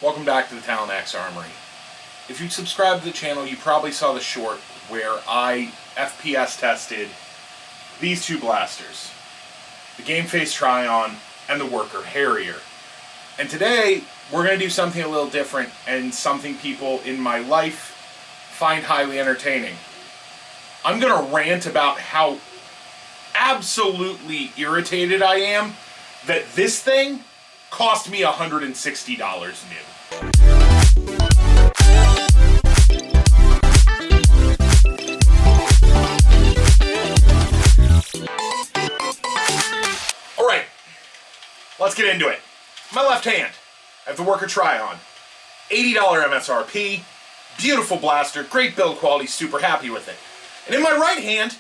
Welcome back to the Talon Axe Armory. If you subscribe to the channel, you probably saw the short where I FPS tested these two blasters, the Game Face Trion and the Worker Harrier. And today, we're going to do something a little different and something people in my life find highly entertaining. I'm going to rant about how absolutely irritated I am that this thing cost me $160 new. Alright, let's get into it. My left hand, I have the Worker Trion. $80 MSRP, beautiful blaster, great build quality, super happy with it. And in my right hand,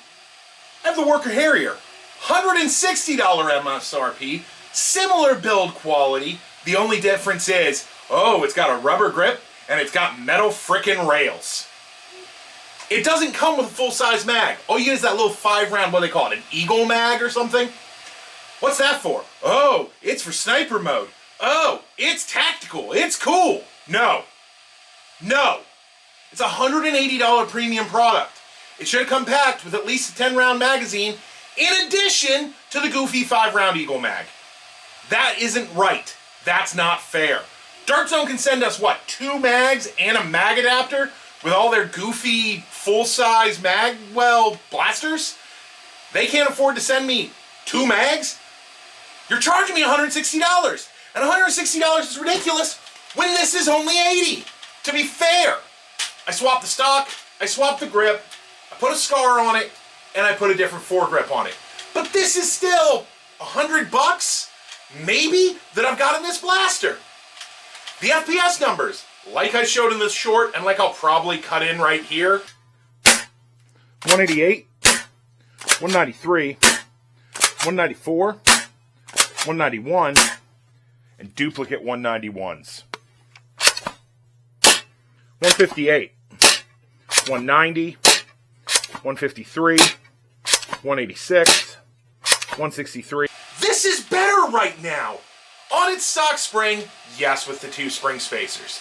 I have the Worker Harrier. $160 MSRP, similar build quality. The only difference is, it's got a rubber grip and it's got metal frickin' rails. It doesn't come with a full-size mag. All you get is that little 5-round, what do they call it, an Eagle mag or something? What's that for? Oh, it's for sniper mode. Oh, it's tactical. It's cool. No. No. It's a $180 premium product. It should come packed with at least a 10-round magazine in addition to the goofy 5-round Eagle mag. That isn't right. That's not fair. Dark Zone can send us, what, 2 mags and a mag adapter with all their goofy full-size mag, blasters? They can't afford to send me 2 mags? You're charging me $160. And $160 is ridiculous when this is only $80. To be fair, I swapped the stock, I swapped the grip, I put a scar on it, and I put a different foregrip on it. But this is still $100, maybe, that I've got in this blaster. The FPS numbers, like I showed in this short, and like I'll probably cut in right here. 188, 193, 194, 191, and duplicate 191s. 158, 190, 153, 186, 163. This is better right now. On its stock spring, yes, with the 2 spring spacers.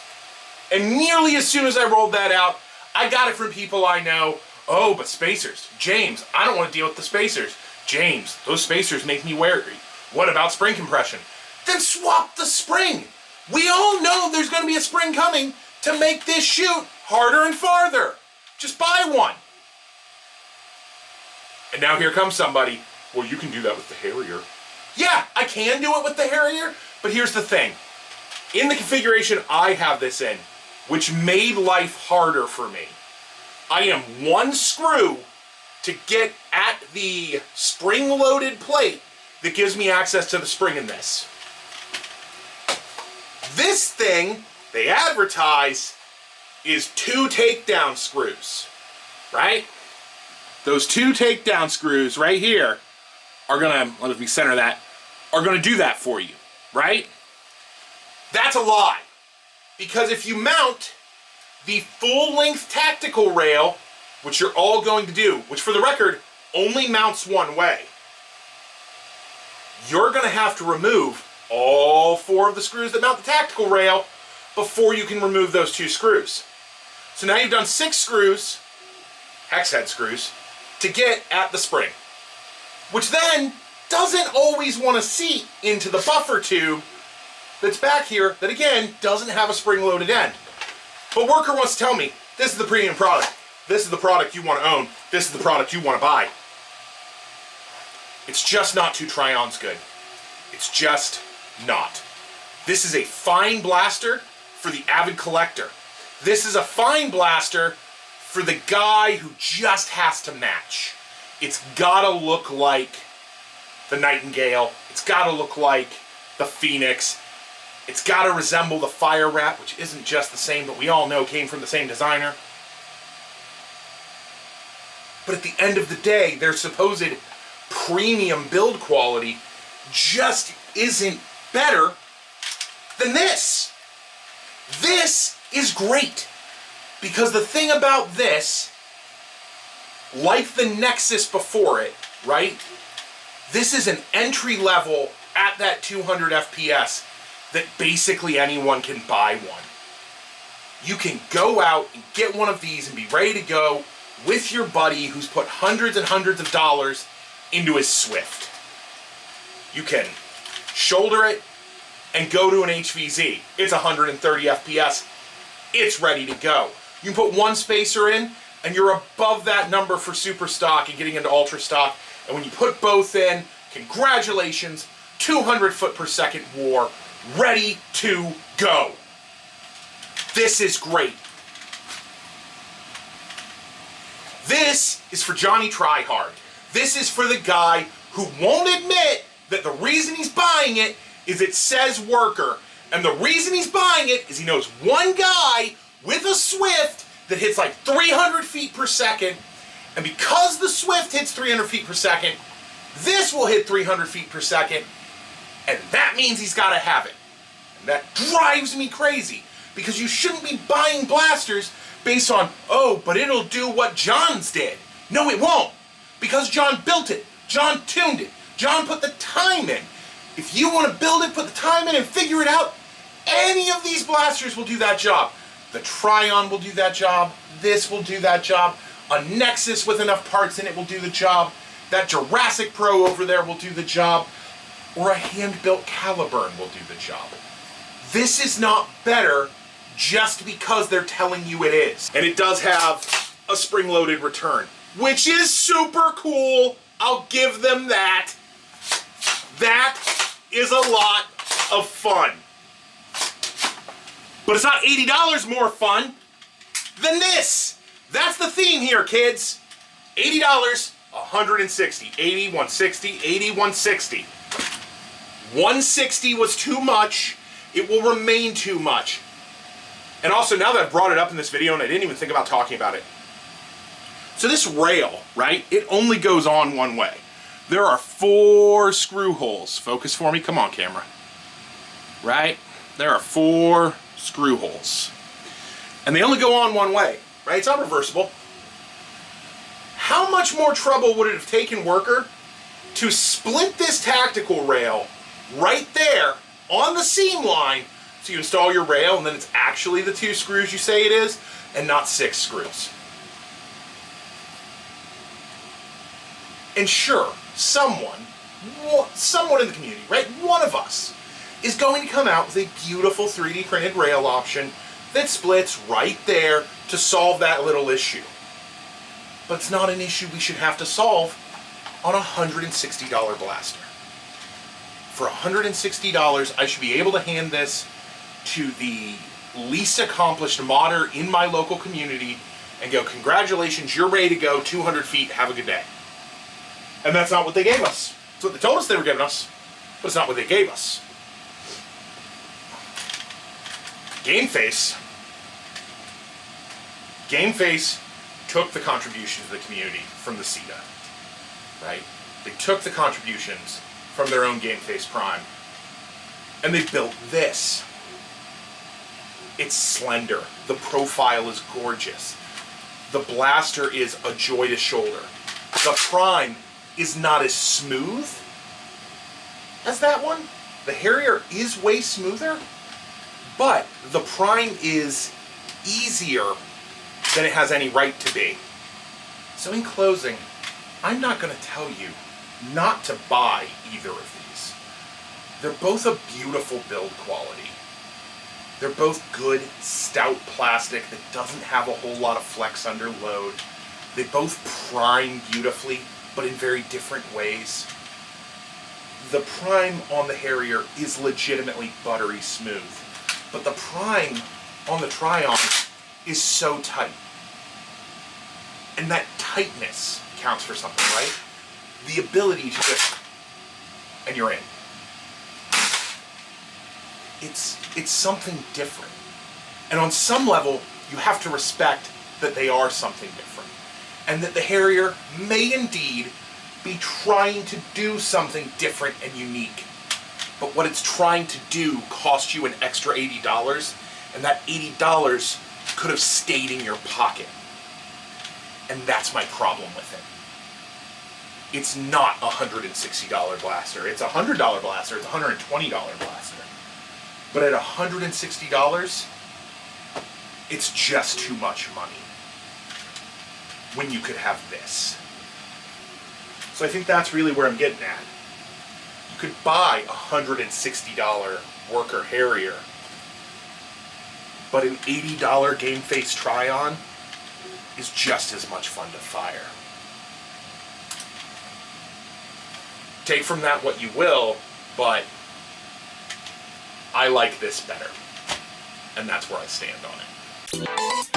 And nearly as soon as I rolled that out, I got it from people I know. Oh, but spacers. James, I don't want to deal with the spacers. James, those spacers make me wary. What about spring compression? Then swap the spring. We all know there's going to be a spring coming to make this shoot harder and farther. Just buy one. And now here comes somebody. Well, you can do that with the Harrier. Yeah, I can do it with the Harrier, but here's the thing. In the configuration I have this in, which made life harder for me, I am 1 screw to get at the spring-loaded plate that gives me access to the spring in this. This thing, they advertise, is 2 takedown screws, right? Those 2 takedown screws right here are gonna, let me center that, are gonna do that for you, right? That's a lie. Because if you mount the full-length tactical rail, which you're all going to do, which for the record, only mounts one way, you're gonna have to remove all 4 of the screws that mount the tactical rail before you can remove those 2 screws. So now you've done 6 screws, hex head screws, to get at the spring, which then doesn't always want to seat into the buffer tube that's back here that, again, doesn't have a spring-loaded end. But Worker wants to tell me, this is the premium product, this is the product you want to own, this is the product you want to buy. It's just not 2 Trions good. It's just not. This is a fine blaster for the avid collector. This is a fine blaster for the guy who just has to match. It's gotta look like the Nightingale. It's gotta look like the Phoenix. It's gotta resemble the Fire Rat, which isn't just the same, but we all know came from the same designer. But at the end of the day, their supposed premium build quality just isn't better than this. This is great. Because the thing about this, like the Nexus before it, right? This is an entry level at that 200 FPS that basically anyone can buy one. You can go out and get one of these and be ready to go with your buddy who's put hundreds and hundreds of dollars into his Swift. You can shoulder it and go to an HVZ. It's 130 FPS. It's ready to go. You can put one spacer in and you're above that number for super stock and getting into ultra stock. And when you put both in, congratulations, 200 foot per second war, ready to go. This is great. This is for Johnny Tryhard. This is for the guy who won't admit that the reason he's buying it is it says worker. And the reason he's buying it is he knows one guy with a Swift that hits like 300 feet per second. And because the Swift hits 300 feet per second, this will hit 300 feet per second. And that means he's got to have it. And that drives me crazy. Because you shouldn't be buying blasters based on, oh, but it'll do what John's did. No, it won't. Because John built it. John tuned it. John put the time in. If you want to build it, put the time in and figure it out, any of these blasters will do that job. The Trion will do that job. This will do that job. A Nexus with enough parts in it will do the job. That Jurassic Pro over there will do the job. Or a hand-built Caliburn will do the job. This is not better just because they're telling you it is. And it does have a spring-loaded return, which is super cool. I'll give them that. That is a lot of fun. But it's not $80 more fun than this. That's the theme here, kids. $80, 160, 80, 160, 80, 160. 160 was too much. It will remain too much. And also, now that I've brought it up in this video, and I didn't even think about talking about it. So this rail, right, it only goes on one way. There are 4 screw holes. Focus for me, come on camera. Right? There are 4 screw holes. And they only go on one way, right? It's not reversible. How much more trouble would it have taken Worker to split this tactical rail right there on the seam line so you install your rail and then it's actually the 2 screws you say it is and not 6 screws? And sure, someone in the community, right, one of us, is going to come out with a beautiful 3D printed rail option that splits right there to solve that little issue. But it's not an issue we should have to solve on a $160 blaster. For $160, I should be able to hand this to the least accomplished modder in my local community and go, congratulations, you're ready to go, 200 feet, have a good day. And that's not what they gave us. It's what they told us they were giving us, but it's not what they gave us. Gameface took the contributions of the community from the CETA, right? They took the contributions from their own Gameface Prime, and they built this. It's slender. The profile is gorgeous. The blaster is a joy to shoulder. The Prime is not as smooth as that one. The Harrier is way smoother, but the Prime is easier than it has any right to be. So in closing, I'm not going to tell you not to buy either of these. They're both a beautiful build quality. They're both good, stout plastic that doesn't have a whole lot of flex under load. They both prime beautifully, but in very different ways. The Prime on the Harrier is legitimately buttery smooth, but the Prime on the Trion is so tight. And that tightness counts for something, right? The ability to just, and you're in. It's something different. And on some level, you have to respect that they are something different. And that the Harrier may indeed be trying to do something different and unique. But what it's trying to do costs you an extra $80, and that $80 could have stayed in your pocket. And that's my problem with it. It's not a $160 blaster. It's a $100 blaster. It's a $120 blaster. But at $160, it's just too much money when you could have this. So I think that's really where I'm getting at. You could buy a $160 worker Harrier, but an $80 game face Trion is just as much fun to fire. Take from that what you will, but I like this better. And that's where I stand on it.